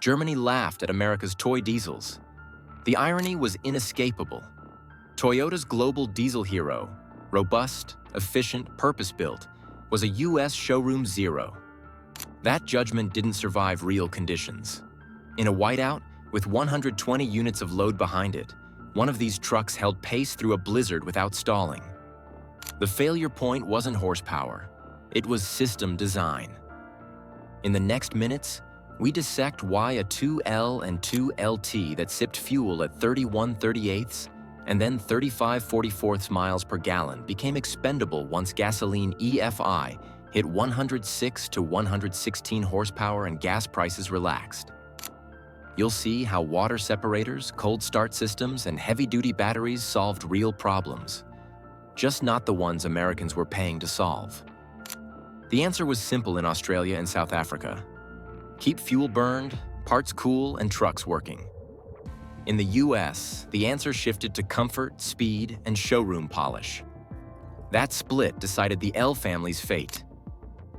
Germany laughed at America's toy diesels. The irony was inescapable. Toyota's global diesel hero, robust, efficient, purpose-built, was a US showroom zero. That judgment didn't survive real conditions. In a whiteout, with 120 units of load behind it, one of these trucks held pace through a blizzard without stalling. The failure point wasn't horsepower. It was system design. In the next minutes, we dissect why a 2L and 2LT that sipped fuel at 31/38 and then 35/44 miles per gallon became expendable once gasoline EFI hit 106 to 116 horsepower and gas prices relaxed. You'll see how water separators, cold start systems, and heavy-duty batteries solved real problems, just not the ones Americans were paying to solve. The answer was simple in Australia and South Africa. Keep fuel burned, parts cool, and trucks working. In the US, the answer shifted to comfort, speed, and showroom polish. That split decided the L family's fate.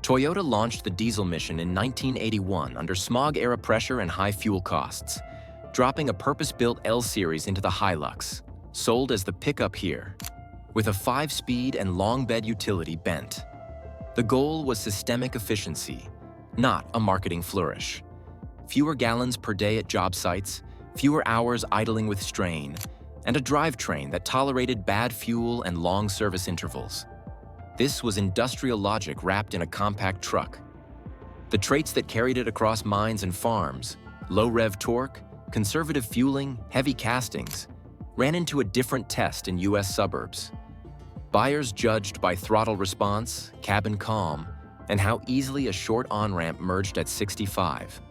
Toyota launched the diesel mission in 1981 under smog-era pressure and high fuel costs, dropping a purpose-built L series into the Hilux, sold as the pickup here, with a 5-speed and long-bed utility bent. The goal was systemic efficiency, not a marketing flourish. Fewer gallons per day at job sites, fewer hours idling with strain, and a drivetrain that tolerated bad fuel and long service intervals. This was industrial logic wrapped in a compact truck. The traits that carried it across mines and farms, low rev torque, conservative fueling, heavy castings, ran into a different test in US suburbs. Buyers judged by throttle response, cabin calm, and how easily a short on-ramp merged at 65.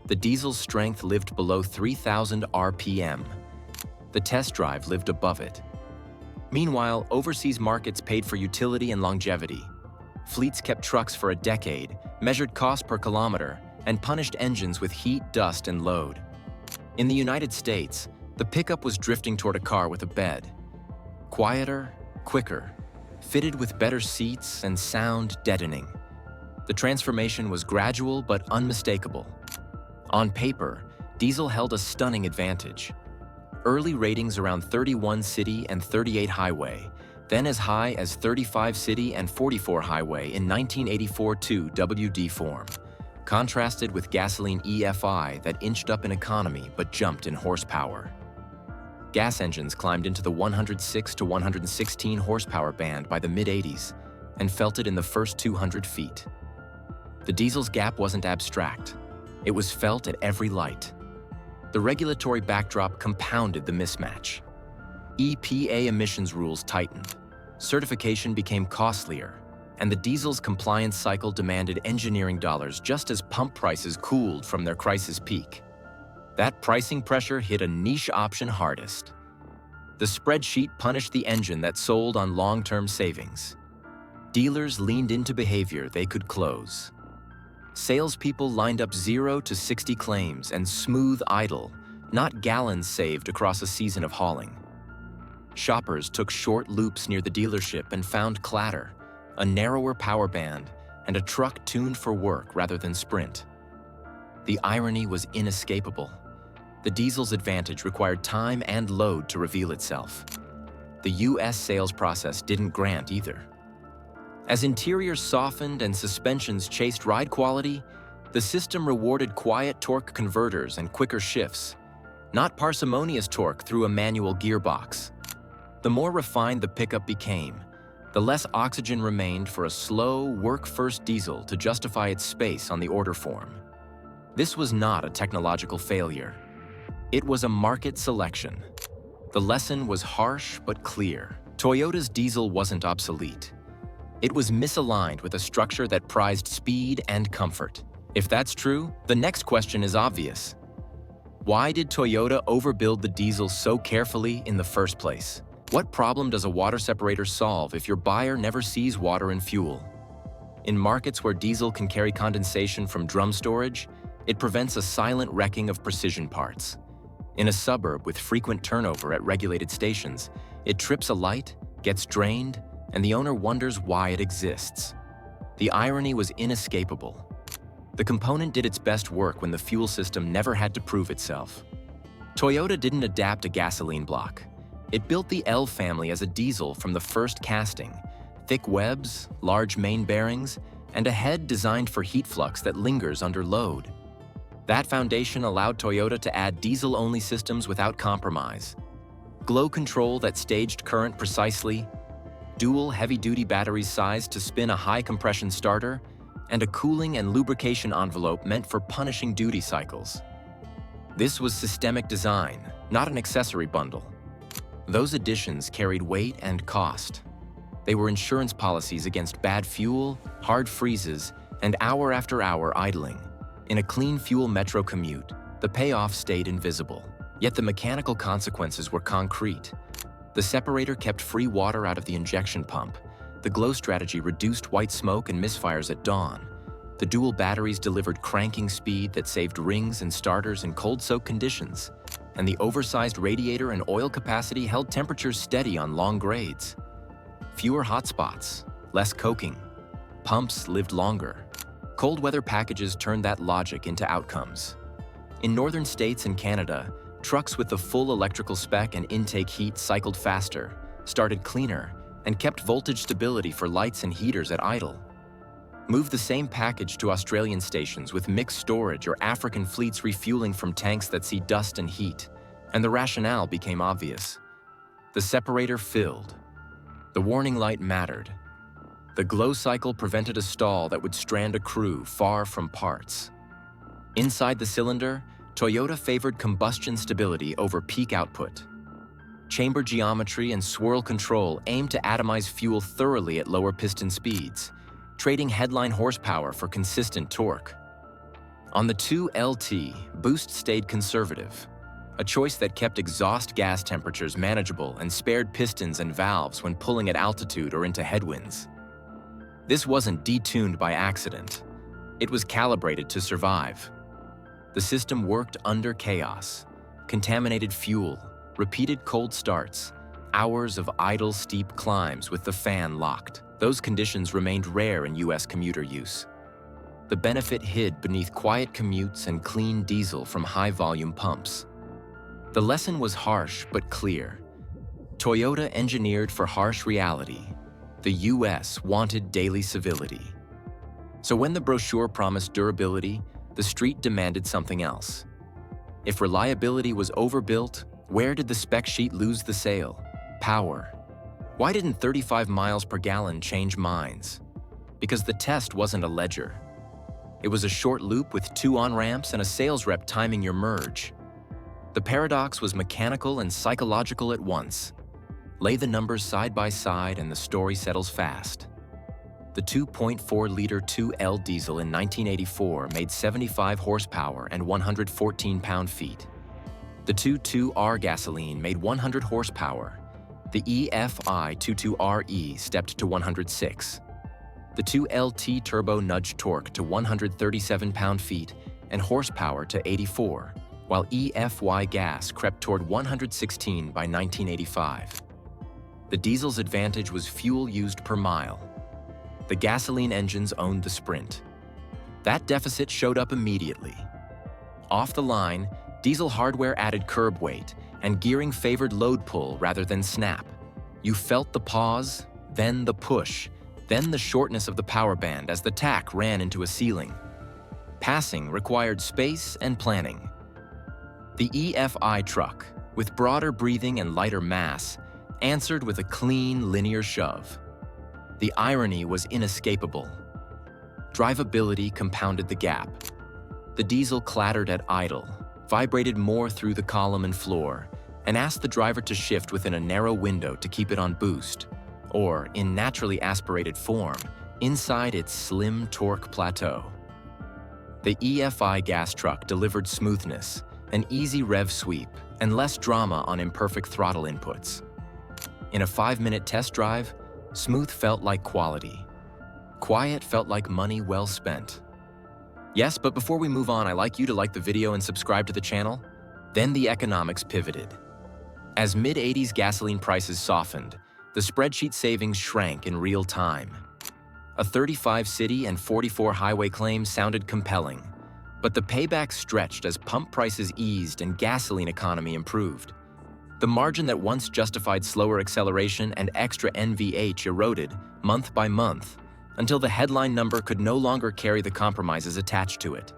The diesel's strength lived below 3,000 RPM. The test drive lived above it. Meanwhile, overseas markets paid for utility and longevity. Fleets kept trucks for a decade, measured cost per kilometer, and punished engines with heat, dust, and load. In the United States, the pickup was drifting toward a car with a bed. Quieter, quicker, fitted with better seats and sound deadening. The transformation was gradual but unmistakable. On paper, diesel held a stunning advantage. Early ratings around 31 city and 38 highway, then as high as 35 city and 44 highway in 1984-2 WD form, contrasted with gasoline EFI that inched up in economy but jumped in horsepower. Gas engines climbed into the 106 to 116 horsepower band by the mid-80s and felt it in the first 200 feet. The diesel's gap wasn't abstract. It was felt at every light. The regulatory backdrop compounded the mismatch. EPA emissions rules tightened, certification became costlier, and the diesel's compliance cycle demanded engineering dollars just as pump prices cooled from their crisis peak. That pricing pressure hit a niche option hardest. The spreadsheet punished the engine that sold on long-term savings. Dealers leaned into behavior they could close. Salespeople lined up 0 to 60 claims and smooth idle, not gallons saved across a season of hauling. Shoppers took short loops near the dealership and found clatter, a narrower power band, and a truck tuned for work rather than sprint. The irony was inescapable. The diesel's advantage required time and load to reveal itself. The US sales process didn't grant either. As interiors softened and suspensions chased ride quality, the system rewarded quiet torque converters and quicker shifts, not parsimonious torque through a manual gearbox. The more refined the pickup became, the less oxygen remained for a slow, work-first diesel to justify its space on the order form. This was not a technological failure. It was a market selection. The lesson was harsh but clear. Toyota's diesel wasn't obsolete. It was misaligned with a structure that prized speed and comfort. If that's true, the next question is obvious. Why did Toyota overbuild the diesel so carefully in the first place? What problem does a water separator solve if your buyer never sees water and fuel? In markets where diesel can carry condensation from drum storage, it prevents a silent wrecking of precision parts. In a suburb with frequent turnover at regulated stations, it trips a light, gets drained, and the owner wonders why it exists. The irony was inescapable. The component did its best work when the fuel system never had to prove itself. Toyota didn't adapt a gasoline block. It built the L family as a diesel from the first casting, thick webs, large main bearings, and a head designed for heat flux that lingers under load. That foundation allowed Toyota to add diesel-only systems without compromise. Glow control that staged current precisely, dual heavy-duty batteries sized to spin a high-compression starter, and a cooling and lubrication envelope meant for punishing duty cycles. This was systemic design, not an accessory bundle. Those additions carried weight and cost. They were insurance policies against bad fuel, hard freezes, and hour after hour idling. In a clean fuel metro commute, the payoff stayed invisible. Yet the mechanical consequences were concrete. The separator kept free water out of the injection pump. The glow strategy reduced white smoke and misfires at dawn. The dual batteries delivered cranking speed that saved rings and starters in cold-soaked conditions. And the oversized radiator and oil capacity held temperatures steady on long grades. Fewer hotspots, less coking. Pumps lived longer. Cold weather packages turned that logic into outcomes. In northern states and Canada, trucks with the full electrical spec and intake heat cycled faster, started cleaner, and kept voltage stability for lights and heaters at idle. Move the same package to Australian stations with mixed storage or African fleets refueling from tanks that see dust and heat, and the rationale became obvious. The separator filled. The warning light mattered. The glow cycle prevented a stall that would strand a crew far from parts. Inside the cylinder, Toyota favored combustion stability over peak output. Chamber geometry and swirl control aimed to atomize fuel thoroughly at lower piston speeds, trading headline horsepower for consistent torque. On the 2LT, boost stayed conservative, a choice that kept exhaust gas temperatures manageable and spared pistons and valves when pulling at altitude or into headwinds. This wasn't detuned by accident. It was calibrated to survive. The system worked under chaos, contaminated fuel, repeated cold starts, hours of idle steep climbs with the fan locked. Those conditions remained rare in US commuter use. The benefit hid beneath quiet commutes and clean diesel from high-volume pumps. The lesson was harsh but clear. Toyota engineered for harsh reality. The US wanted daily civility. So when the brochure promised durability, the street demanded something else. If reliability was overbuilt, where did the spec sheet lose the sale? Power. Why didn't 35 miles per gallon change minds? Because the test wasn't a ledger. It was a short loop with 2 on-ramps and a sales rep timing your merge. The paradox was mechanical and psychological at once. Lay the numbers side by side and the story settles fast. The 2.4-liter 2L diesel in 1984 made 75 horsepower and 114 pound-feet. The 2.2R gasoline made 100 horsepower. The EFI 22RE stepped to 106. The 2LT turbo nudged torque to 137 pound-feet and horsepower to 84, while EFY gas crept toward 116 by 1985. The diesel's advantage was fuel used per mile. The gasoline engines owned the sprint. That deficit showed up immediately. Off the line, diesel hardware added curb weight, and gearing favored load pull rather than snap. You felt the pause, then the push, then the shortness of the power band as the tach ran into a ceiling. Passing required space and planning. The EFI truck, with broader breathing and lighter mass, answered with a clean, linear shove. The irony was inescapable. Drivability compounded the gap. The diesel clattered at idle, vibrated more through the column and floor, and asked the driver to shift within a narrow window to keep it on boost, or, in naturally aspirated form, inside its slim torque plateau. The EFI gas truck delivered smoothness, an easy rev sweep, and less drama on imperfect throttle inputs. In a 5-minute test drive, smooth felt like quality. Quiet felt like money well spent. Yes, but before we move on, I'd like you to like the video and subscribe to the channel. Then the economics pivoted. As mid-80s gasoline prices softened, the spreadsheet savings shrank in real time. A 35 city and 44 highway claim sounded compelling, but the payback stretched as pump prices eased and gasoline economy improved. The margin that once justified slower acceleration and extra NVH eroded month by month until the headline number could no longer carry the compromises attached to it.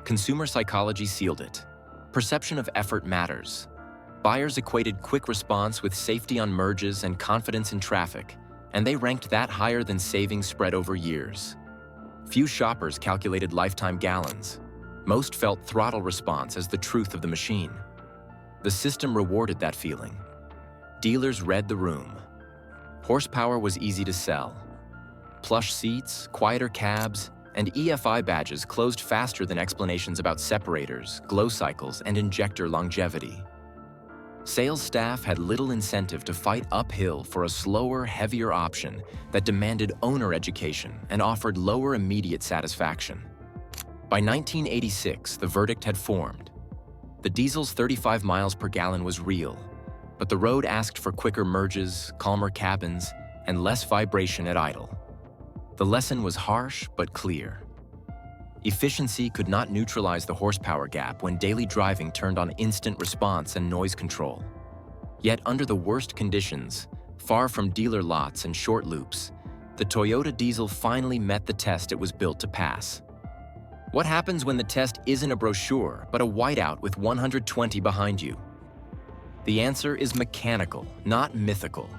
Consumer psychology sealed it. Perception of effort matters. Buyers equated quick response with safety on merges and confidence in traffic, and they ranked that higher than savings spread over years. Few shoppers calculated lifetime gallons. Most felt throttle response as the truth of the machine. The system rewarded that feeling. Dealers read the room. Horsepower was easy to sell. Plush seats, quieter cabs, and EFI badges closed faster than explanations about separators, glow cycles, and injector longevity. Sales staff had little incentive to fight uphill for a slower, heavier option that demanded owner education and offered lower immediate satisfaction. By 1986, the verdict had formed. The diesel's 35 miles per gallon was real, but the road asked for quicker merges, calmer cabins, and less vibration at idle. The lesson was harsh but clear. Efficiency could not neutralize the horsepower gap when daily driving turned on instant response and noise control. Yet under the worst conditions, far from dealer lots and short loops, the Toyota diesel finally met the test it was built to pass. What happens when the test isn't a brochure, but a whiteout with 120 behind you? The answer is mechanical, not mythical.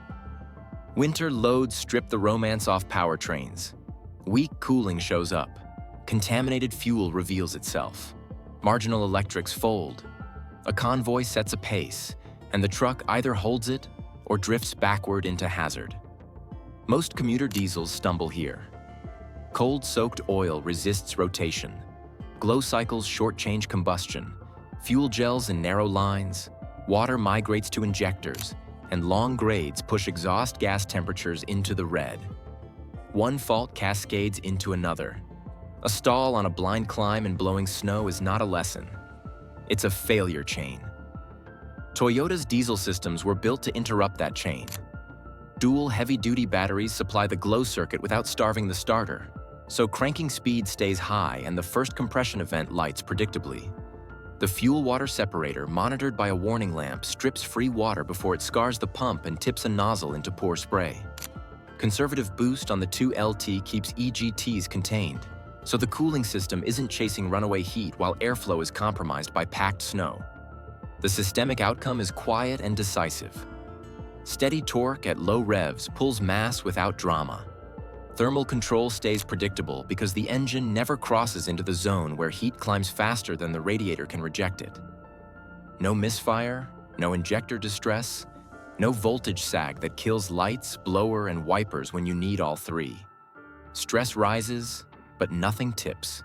Winter loads strip the romance off powertrains. Weak cooling shows up. Contaminated fuel reveals itself. Marginal electrics fold. A convoy sets a pace, and the truck either holds it or drifts backward into hazard. Most commuter diesels stumble here. Cold-soaked oil resists rotation. Glow cycles shortchange combustion. Fuel gels in narrow lines. Water migrates to injectors, and long grades push exhaust gas temperatures into the red. One fault cascades into another. A stall on a blind climb in blowing snow is not a lesson. It's a failure chain. Toyota's diesel systems were built to interrupt that chain. Dual heavy-duty batteries supply the glow circuit without starving the starter, so cranking speed stays high and the first compression event lights predictably. The fuel-water separator, monitored by a warning lamp, strips free water before it scars the pump and tips a nozzle into pour spray. Conservative boost on the 2LT keeps EGTs contained, so the cooling system isn't chasing runaway heat while airflow is compromised by packed snow. The systemic outcome is quiet and decisive. Steady torque at low revs pulls mass without drama. Thermal control stays predictable because the engine never crosses into the zone where heat climbs faster than the radiator can reject it. No misfire, no injector distress, no voltage sag that kills lights, blower, and wipers when you need all three. Stress rises, but nothing tips.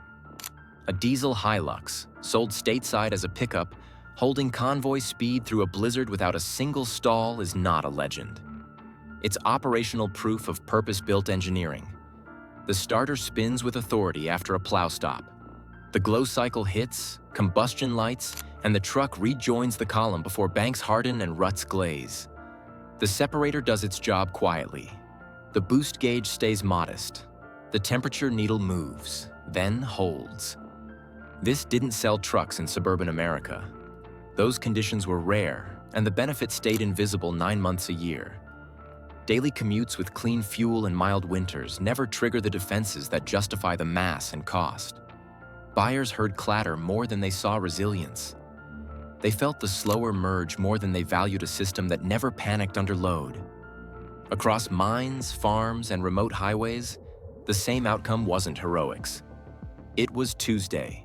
A diesel Hilux, sold stateside as a pickup, holding convoy speed through a blizzard without a single stall is not a legend. It's operational proof of purpose-built engineering. The starter spins with authority after a plow stop. The glow cycle hits, combustion lights, and the truck rejoins the column before banks harden and ruts glaze. The separator does its job quietly. The boost gauge stays modest. The temperature needle moves, then holds. This didn't sell trucks in suburban America. Those conditions were rare, and the benefit stayed invisible 9 months a year. Daily commutes with clean fuel and mild winters never trigger the defenses that justify the mass and cost. Buyers heard clatter more than they saw resilience. They felt the slower merge more than they valued a system that never panicked under load. Across mines, farms, and remote highways, the same outcome wasn't heroics. It was Tuesday.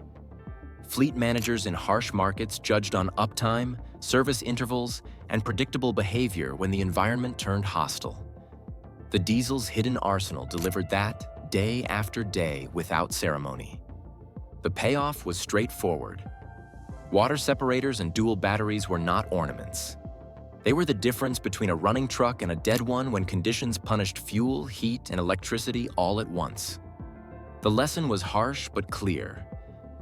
Fleet managers in harsh markets judged on uptime, service intervals, and predictable behavior when the environment turned hostile. The diesel's hidden arsenal delivered that day after day without ceremony. The payoff was straightforward. Water separators and dual batteries were not ornaments. They were the difference between a running truck and a dead one when conditions punished fuel, heat, and electricity all at once. The lesson was harsh but clear.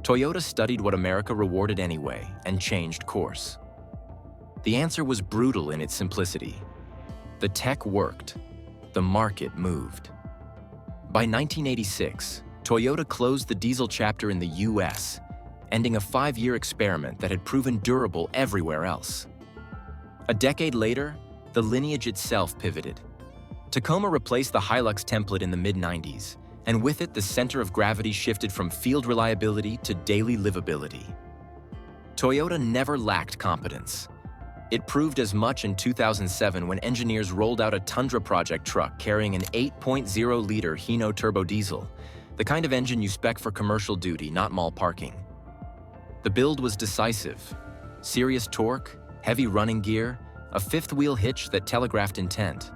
Toyota studied what America rewarded anyway and changed course. The answer was brutal in its simplicity. The tech worked. The market moved. By 1986, Toyota closed the diesel chapter in the US, ending a 5-year experiment that had proven durable everywhere else. A decade later, the lineage itself pivoted. Tacoma replaced the Hilux template in the mid-90s, and with it, the center of gravity shifted from field reliability to daily livability. Toyota never lacked competence. It proved as much in 2007 when engineers rolled out a Tundra Project truck carrying an 8.0-liter Hino turbo diesel, the kind of engine you spec for commercial duty, not mall parking. The build was decisive. Serious torque, heavy running gear, a fifth-wheel hitch that telegraphed intent.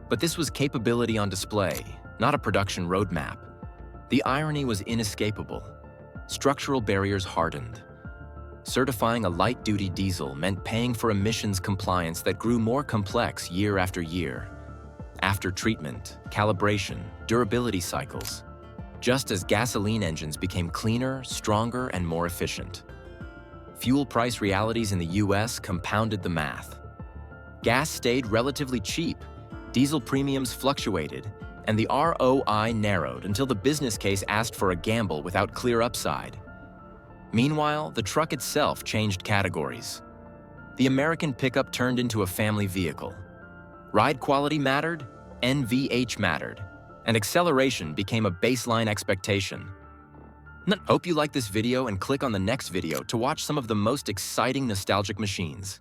But this was capability on display, not a production roadmap. The irony was inescapable. Structural barriers hardened. Certifying a light-duty diesel meant paying for emissions compliance that grew more complex year after year. After treatment, calibration, durability cycles. Just as gasoline engines became cleaner, stronger, and more efficient. Fuel price realities in the US compounded the math. Gas stayed relatively cheap, diesel premiums fluctuated, and the ROI narrowed until the business case asked for a gamble without clear upside. Meanwhile, the truck itself changed categories. The American pickup turned into a family vehicle. Ride quality mattered, NVH mattered, and acceleration became a baseline expectation. Hope you like this video and click on the next video to watch some of the most exciting nostalgic machines.